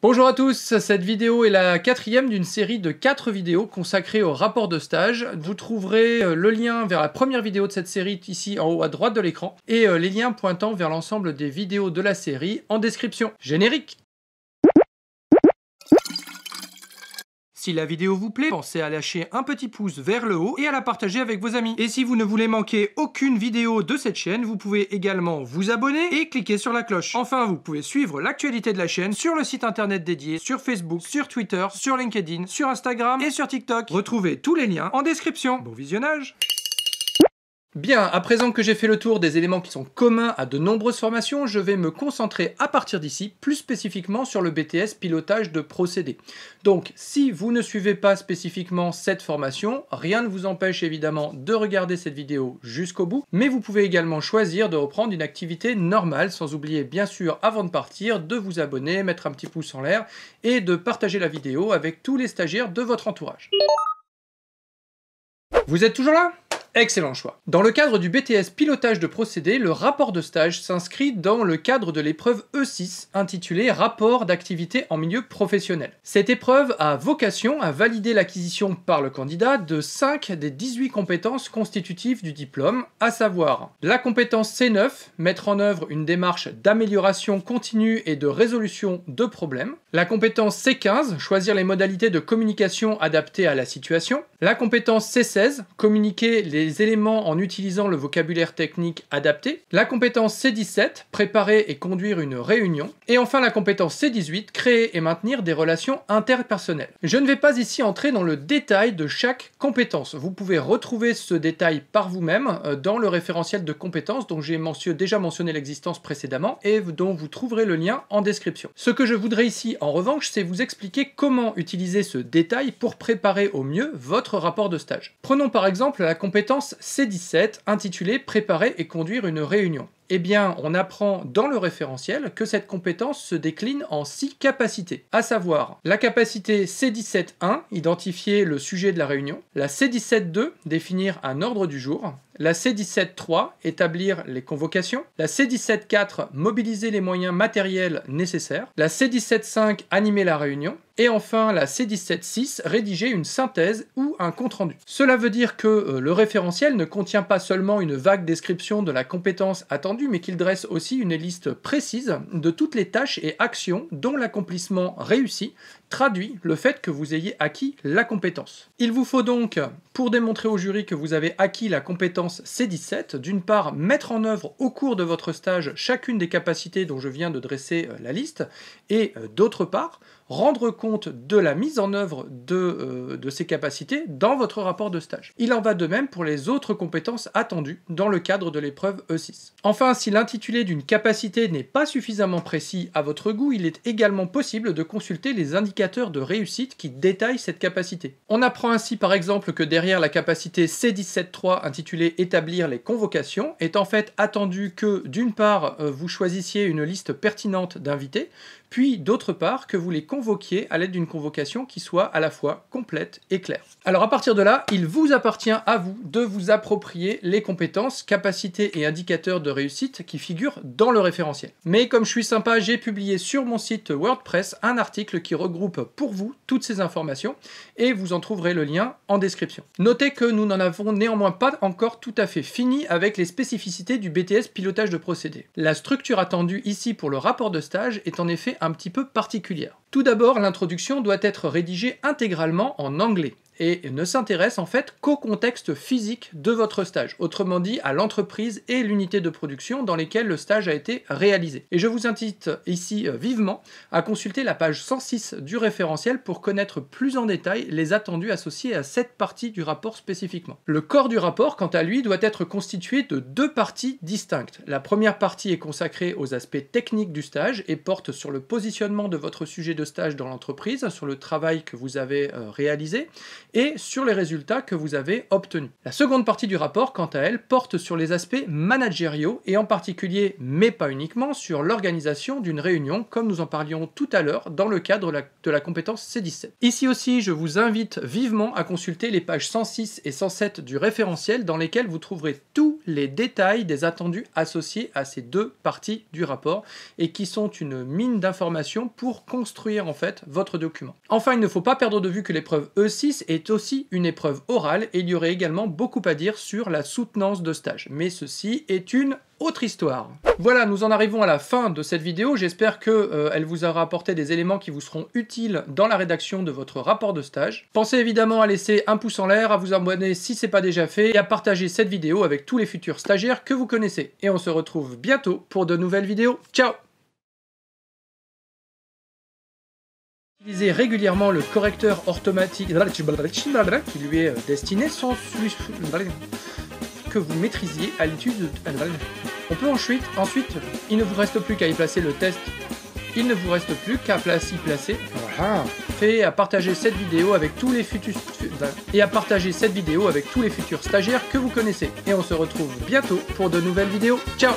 Bonjour à tous, cette vidéo est la quatrième d'une série de 4 vidéos consacrées au rapport de stage. Vous trouverez le lien vers la première vidéo de cette série ici en haut à droite de l'écran et les liens pointant vers l'ensemble des vidéos de la série en description. Générique! Si la vidéo vous plaît, pensez à lâcher un petit pouce vers le haut et à la partager avec vos amis. Et si vous ne voulez manquer aucune vidéo de cette chaîne, vous pouvez également vous abonner et cliquer sur la cloche. Enfin, vous pouvez suivre l'actualité de la chaîne sur le site internet dédié, sur Facebook, sur Twitter, sur LinkedIn, sur Instagram et sur TikTok. Retrouvez tous les liens en description. Bon visionnage! Bien, à présent que j'ai fait le tour des éléments qui sont communs à de nombreuses formations, je vais me concentrer à partir d'ici, plus spécifiquement sur le BTS pilotage de procédés. Donc, si vous ne suivez pas spécifiquement cette formation, rien ne vous empêche évidemment de regarder cette vidéo jusqu'au bout, mais vous pouvez également choisir de reprendre une activité normale, sans oublier bien sûr, avant de partir, de vous abonner, mettre un petit pouce en l'air et de partager la vidéo avec tous les stagiaires de votre entourage. Vous êtes toujours là ? Excellent choix. Dans le cadre du BTS pilotage de procédés, le rapport de stage s'inscrit dans le cadre de l'épreuve E6 intitulée rapport d'activité en milieu professionnel. Cette épreuve a vocation à valider l'acquisition par le candidat de 5 des 18 compétences constitutives du diplôme, à savoir la compétence C9, mettre en œuvre une démarche d'amélioration continue et de résolution de problèmes, la compétence C15, choisir les modalités de communication adaptées à la situation, la compétence C16, communiquer les éléments en utilisant le vocabulaire technique adapté, la compétence C17, préparer et conduire une réunion, et enfin la compétence C18, créer et maintenir des relations interpersonnelles. Je ne vais pas ici entrer dans le détail de chaque compétence. Vous pouvez retrouver ce détail par vous-même dans le référentiel de compétences dont j'ai déjà mentionné l'existence précédemment et dont vous trouverez le lien en description. Ce que je voudrais ici en revanche, c'est vous expliquer comment utiliser ce détail pour préparer au mieux votre rapport de stage. Prenons par exemple la compétence C17 intitulée « Préparer et conduire une réunion ». Eh bien, on apprend dans le référentiel que cette compétence se décline en 6 capacités, à savoir la capacité C17.1, identifier le sujet de la réunion, la C17.2, définir un ordre du jour, la C17.3, établir les convocations, la C17.4, mobiliser les moyens matériels nécessaires, la C17.5, animer la réunion, et enfin la C17.6, rédiger une synthèse ou un compte-rendu. Cela veut dire que le référentiel ne contient pas seulement une vague description de la compétence attendue, mais qu'il dresse aussi une liste précise de toutes les tâches et actions dont l'accomplissement réussi traduit le fait que vous ayez acquis la compétence. Il vous faut donc, pour démontrer au jury que vous avez acquis la compétence C17, d'une part mettre en œuvre au cours de votre stage chacune des capacités dont je viens de dresser la liste, et d'autre part, rendre compte de la mise en œuvre de ces capacités dans votre rapport de stage. Il en va de même pour les autres compétences attendues dans le cadre de l'épreuve E6. Enfin, si l'intitulé d'une capacité n'est pas suffisamment précis à votre goût, il est également possible de consulter les indicateurs de réussite qui détaillent cette capacité. On apprend ainsi par exemple que derrière la capacité C17.3 intitulée « Établir les convocations » est en fait attendu que d'une part vous choisissiez une liste pertinente d'invités, puis d'autre part que vous les convoquiez à l'aide d'une convocation qui soit à la fois complète et claire. Alors à partir de là, il vous appartient à vous de vous approprier les compétences, capacités et indicateurs de réussite qui figurent dans le référentiel. Mais comme je suis sympa, j'ai publié sur mon site WordPress un article qui regroupe pour vous toutes ces informations et vous en trouverez le lien en description. Notez que nous n'en avons néanmoins pas encore tout à fait fini avec les spécificités du BTS pilotage de procédés. La structure attendue ici pour le rapport de stage est en effet un petit peu particulière. Tout d'abord, l'introduction doit être rédigée intégralement en anglais et ne s'intéresse en fait qu'au contexte physique de votre stage, autrement dit à l'entreprise et l'unité de production dans lesquelles le stage a été réalisé. Et je vous invite ici vivement à consulter la page 106 du référentiel pour connaître plus en détail les attendus associés à cette partie du rapport spécifiquement. Le corps du rapport, quant à lui, doit être constitué de 2 parties distinctes. La première partie est consacrée aux aspects techniques du stage et porte sur le positionnement de votre sujet de stage dans l'entreprise, sur le travail que vous avez réalisé, et sur les résultats que vous avez obtenus. La seconde partie du rapport, quant à elle, porte sur les aspects managériaux et en particulier, mais pas uniquement, sur l'organisation d'une réunion, comme nous en parlions tout à l'heure dans le cadre de la compétence C17. Ici aussi, je vous invite vivement à consulter les pages 106 et 107 du référentiel dans lesquelles vous trouverez tous les détails des attendus associés à ces deux parties du rapport et qui sont une mine d'informations pour construire en fait votre document. Enfin, il ne faut pas perdre de vue que l'épreuve E6 est aussi une épreuve orale et il y aurait également beaucoup à dire sur la soutenance de stage. Mais ceci est une autre histoire. Voilà, nous en arrivons à la fin de cette vidéo. J'espère qu'elle vous aura apporté des éléments qui vous seront utiles dans la rédaction de votre rapport de stage. Pensez évidemment à laisser un pouce en l'air, à vous abonner si ce n'est pas déjà fait, et à partager cette vidéo avec tous les futurs stagiaires que vous connaissez. Et on se retrouve bientôt pour de nouvelles vidéos. Ciao! Utilisez régulièrement le correcteur orthographique qui lui est destiné sans que vous maîtrisiez à l'étude. On peut ensuite, il ne vous reste plus qu'à y placer le test. Il ne vous reste plus qu'à y placer. Voilà. Et à partager cette vidéo avec tous les futurs stagiaires que vous connaissez. Et on se retrouve bientôt pour de nouvelles vidéos. Ciao!